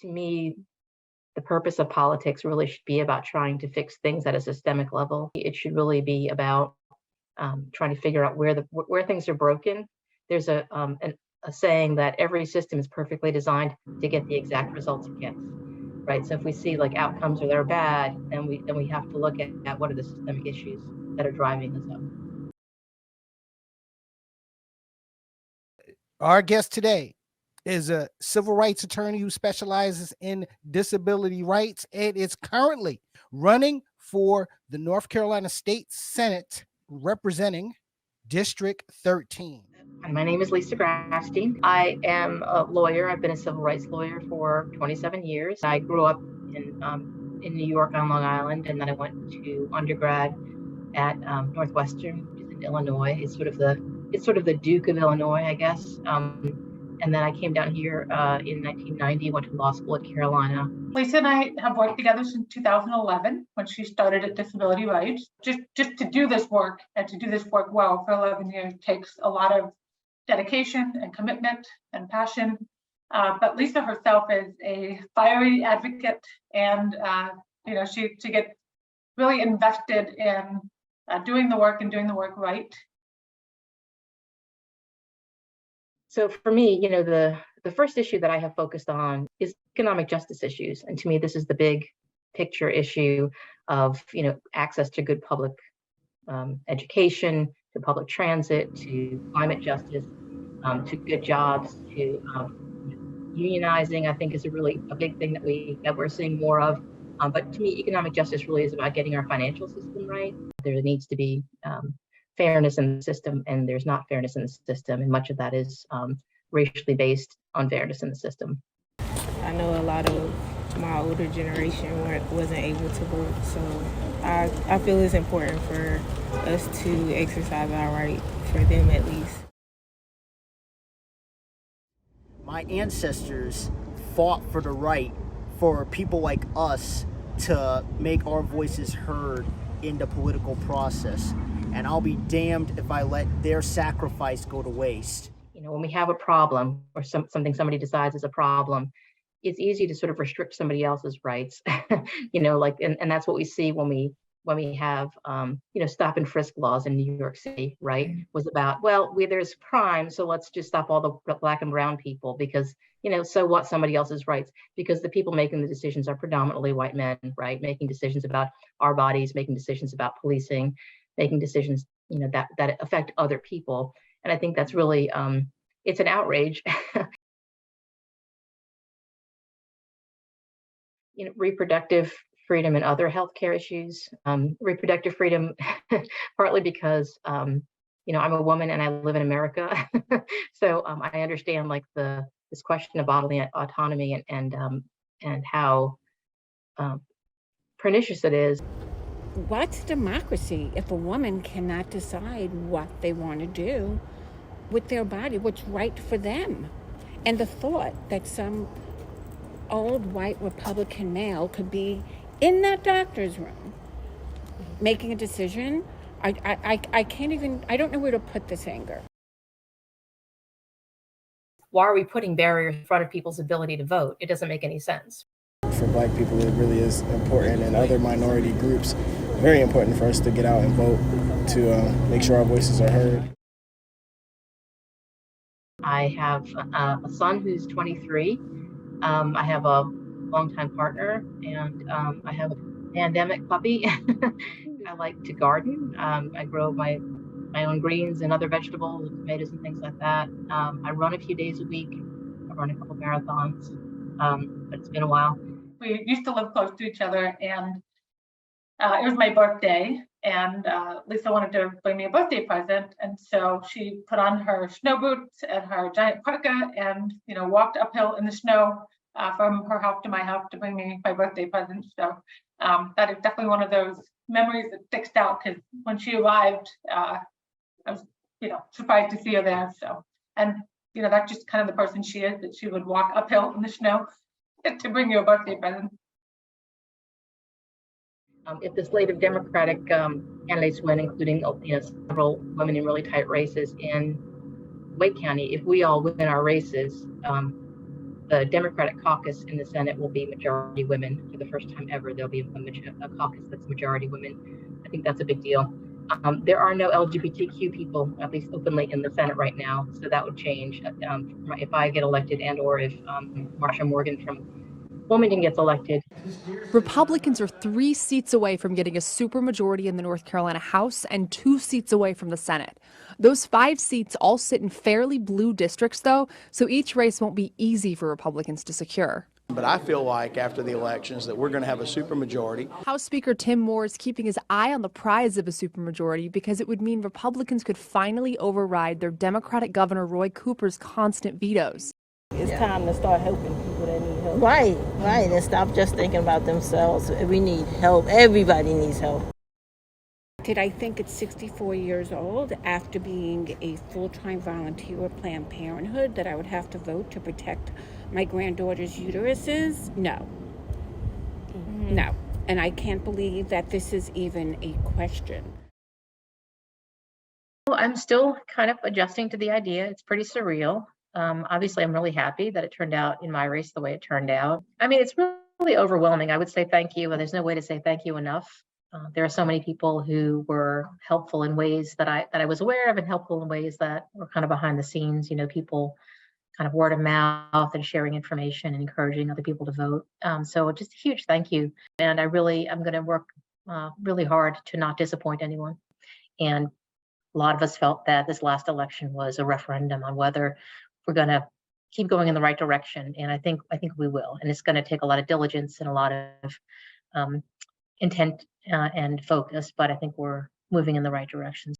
To me, the purpose of politics really should be about trying to fix things at a systemic level. It should really be about trying to figure out where things are broken. There's a saying that every system is perfectly designed to get the exact results it gets, right? So if we see like outcomes that are bad, then we have to look at what are the systemic issues that are driving this up. Our guest today is a civil rights attorney who specializes in disability rights and is currently running for the North Carolina State Senate representing District 13. My name is Lisa Grafstein. I am a lawyer. I've been a civil rights lawyer for 27 years. I grew up in New York on Long Island, and then I went to undergrad at Northwestern, which is in Illinois. It's sort of the Duke of Illinois, I guess. And then I came down here in 1990, went to law school at Carolina. Lisa and I have worked together since 2011 when she started at Disability Rights. Just to do this work and to do this work well for 11 years takes a lot of dedication and commitment and passion. But Lisa herself is a fiery advocate, and she gets really invested in doing the work and doing the work right. So for me, the first issue that I have focused on is economic justice issues. And to me, this is the big picture issue of, access to good public education, to public transit, to climate justice, to good jobs, to unionizing, I think is a big thing that we're seeing more of. But to me, economic justice really is about getting our financial system right. There needs to be fairness in the system, and there's not fairness in the system, and much of that is racially based unfairness in the system. I know a lot of my older generation wasn't able to vote, so I feel it's important for us to exercise our right, for them at least. My ancestors fought for the right for people like us to make our voices heard in the political process. And I'll be damned if I let their sacrifice go to waste. When we have a problem or something somebody decides is a problem, it's easy to sort of restrict somebody else's rights. And that's what we see when we have stop and frisk laws in New York City, right? Was about, there's crime, so let's just stop all the Black and brown people because, so what, somebody else's rights, because the people making the decisions are predominantly white men, right? Making decisions about our bodies, making decisions about policing, making decisions, that affect other people. And I think that's really, it's an outrage. Reproductive freedom and other healthcare issues. Reproductive freedom, partly because, I'm a woman and I live in America. So I understand this question of bodily autonomy and how pernicious it is. What's democracy if a woman cannot decide what they want to do with their body, what's right for them? And the thought that some old white Republican male could be in that doctor's room making a decision, I can't even, I don't know where to put this anger. Why are we putting barriers in front of people's ability to vote? It doesn't make any sense. For Black people, it really is important, and other minority groups, very important for us to get out and vote to make sure our voices are heard. I have a son who's 23. I have a longtime partner, and I have a pandemic puppy. I like to garden. I grow my own greens and other vegetables, tomatoes and things like that. I run a few days a week. I run a couple marathons, but it's been a while. We used to live close to each other, and it was my birthday, and Lisa wanted to bring me a birthday present, and so she put on her snow boots and her giant parka and walked uphill in the snow from her house to my house to bring me my birthday present. So that is definitely one of those memories that sticks out, because when she arrived, I was surprised to see her there. So, and that's just kind of the person she is, that she would walk uphill in the snow to bring you a birthday present. If the slate of Democratic candidates win, including several women in really tight races in Wake County, if we all win our races, the Democratic caucus in the Senate will be majority women. For the first time ever, there'll be a caucus that's majority women. I think that's a big deal. There are no LGBTQ people, at least openly, in the Senate right now, so that would change if I get elected, and or if Marsha Morgan from Wilmington gets elected. Republicans are 3 seats away from getting a supermajority in the North Carolina House and 2 seats away from the Senate. Those 5 seats all sit in fairly blue districts, though, so each race won't be easy for Republicans to secure. But I feel like after the elections that we're going to have a supermajority. House Speaker Tim Moore is keeping his eye on the prize of a supermajority because it would mean Republicans could finally override their Democratic Governor Roy Cooper's constant vetoes. It's time to start helping people that need help. Right, and stop just thinking about themselves. We need help. Everybody needs help. I think at 64 years old, after being a full-time volunteer at Planned Parenthood, that I would have to vote to protect my granddaughter's uteruses? No. No. And I can't believe that this is even a question. Well, I'm still kind of adjusting to the idea. It's pretty surreal. Obviously, I'm really happy that it turned out in my race the way it turned out. I mean, it's really overwhelming. I would say thank you, but there's no way to say thank you enough. There are so many people who were helpful in ways that I was aware of, and helpful in ways that were kind of behind the scenes. You know, people kind of word of mouth and sharing information and encouraging other people to vote. So just a huge thank you. And I'm going to work really hard to not disappoint anyone. And a lot of us felt that this last election was a referendum on whether we're going to keep going in the right direction. And I think we will. And it's going to take a lot of diligence and a lot of intent and focus, but I think we're moving in the right direction.